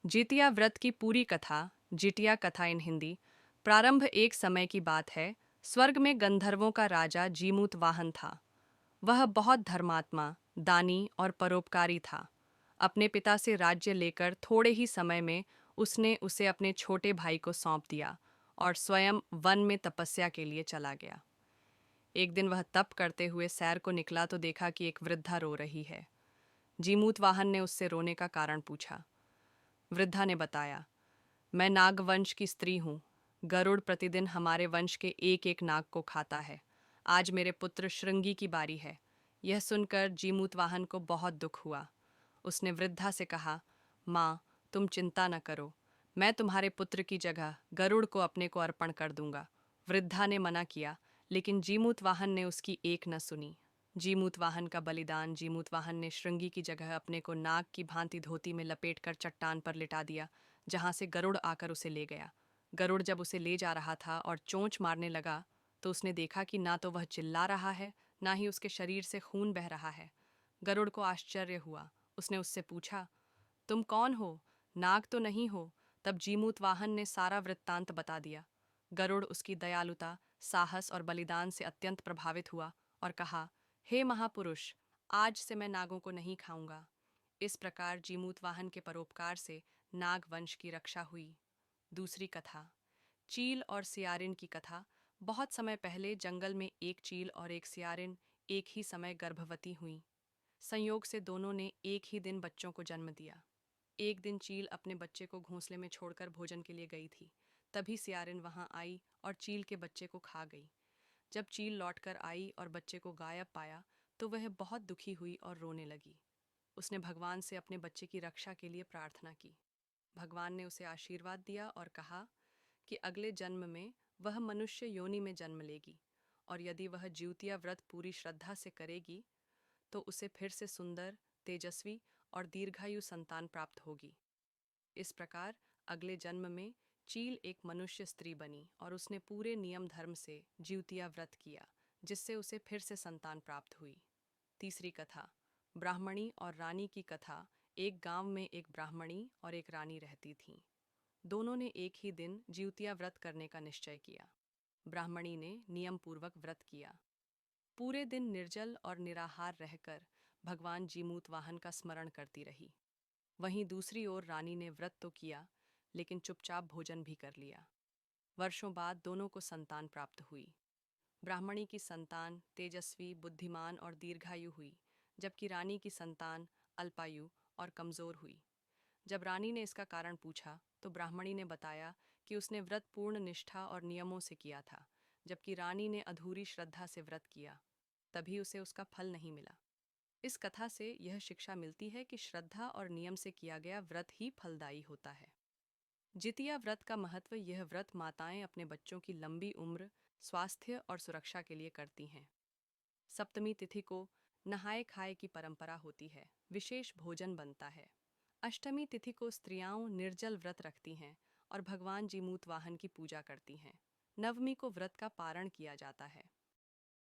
जितिया व्रत की पूरी कथा, जितिया कथा इन हिंदी। प्रारंभ एक समय की बात है। स्वर्ग में गंधर्वों का राजा जीमूत वाहन था। वह बहुत धर्मात्मा, दानी और परोपकारी था। अपने पिता से राज्य लेकर थोड़े ही समय में उसने उसे अपने छोटे भाई को सौंप दिया और स्वयं वन में तपस्या के लिए चला गया। एक दिन वह तप करते हुए सैर को निकला तो देखा कि एक वृद्धा रो रही है। जीमूत वाहन ने उससे रोने का कारण पूछा। वृद्धा ने बताया, मैं नागवंश की स्त्री हूँ। गरुड़ प्रतिदिन हमारे वंश के एक एक नाग को खाता है। आज मेरे पुत्र श्रृंगी की बारी है। यह सुनकर जीमूतवाहन को बहुत दुख हुआ। उसने वृद्धा से कहा, माँ, तुम चिंता न करो। मैं तुम्हारे पुत्र की जगह गरुड़ को अपने को अर्पण कर दूंगा। वृद्धा ने मना किया, लेकिन जीमूतवाहन ने उसकी एक न सुनी। जीमूतवाहन का बलिदान। जीमूतवाहन ने श्रृंगी की जगह अपने को नाग की भांति धोती में लपेटकर चट्टान पर लिटा दिया, जहां से गरुड़ आकर उसे ले गया। गरुड़ जब उसे ले जा रहा था और चोंच मारने लगा तो उसने देखा कि ना तो वह चिल्ला रहा है, ना ही उसके शरीर से खून बह रहा है। गरुड़ को आश्चर्य हुआ। उसने उससे पूछा, तुम कौन हो? नाग तो नहीं हो? तब जीमूतवाहन ने सारा वृत्तांत बता दिया। गरुड़ उसकी दयालुता, साहस और बलिदान से अत्यंत प्रभावित हुआ और कहा, हे महापुरुष, आज से मैं नागों को नहीं खाऊंगा। इस प्रकार जीमूतवाहन के परोपकार से नाग वंश की रक्षा हुई। दूसरी कथा, चील और सियारिन की कथा। बहुत समय पहले जंगल में एक चील और एक सियारिन एक ही समय गर्भवती हुईं। संयोग से दोनों ने एक ही दिन बच्चों को जन्म दिया। एक दिन चील अपने बच्चे को घोंसले में छोड़कर भोजन के लिए गई थी। तभी सियारिन वहां आई और चील के बच्चे को खा गई। जब चील लौटकर आई और बच्चे को गायब पाया तो वह बहुत दुखी हुई और रोने लगी। उसने भगवान से अपने बच्चे की रक्षा के लिए प्रार्थना की। भगवान ने उसे आशीर्वाद दिया और कहा कि अगले जन्म में वह मनुष्य योनि में जन्म लेगी और यदि वह ज्यूतिया व्रत पूरी श्रद्धा से करेगी तो उसे फिर से सुंदर, तेजस्वी और दीर्घायु संतान प्राप्त होगी। इस प्रकार अगले जन्म में चील एक मनुष्य स्त्री बनी और उसने पूरे नियम धर्म से ज्यूतिया व्रत किया, जिससे उसे फिर से संतान प्राप्त हुई। तीसरी कथा, ब्राह्मणी और रानी की कथा। एक गांव में एक ब्राह्मणी और एक रानी रहती थीं। दोनों ने एक ही दिन ज्यूतिया व्रत करने का निश्चय किया। ब्राह्मणी ने नियम पूर्वक व्रत किया। पूरे दिन निर्जल और निराहार रहकर भगवान जीमूतवाहन का स्मरण करती रही। वहीं दूसरी ओर रानी ने व्रत तो किया, लेकिन चुपचाप भोजन भी कर लिया। वर्षों बाद दोनों को संतान प्राप्त हुई। ब्राह्मणी की संतान तेजस्वी, बुद्धिमान और दीर्घायु हुई, जबकि रानी की संतान अल्पायु और कमजोर हुई। जब रानी ने इसका कारण पूछा तो ब्राह्मणी ने बताया कि उसने व्रत पूर्ण निष्ठा और नियमों से किया था, जबकि रानी ने अधूरी श्रद्धा से व्रत किया, तभी उसे उसका फल नहीं मिला। इस कथा से यह शिक्षा मिलती है कि श्रद्धा और नियम से किया गया व्रत ही फलदायी होता है। जितिया व्रत का महत्व। यह व्रत माताएं अपने बच्चों की लंबी उम्र, स्वास्थ्य और सुरक्षा के लिए करती हैं। सप्तमी तिथि को नहाए खाए की परंपरा होती है। विशेष भोजन बनता है। अष्टमी तिथि को स्त्रियां निर्जल व्रत रखती हैं और भगवान जीमूतवाहन की पूजा करती हैं। नवमी को व्रत का पारण किया जाता है।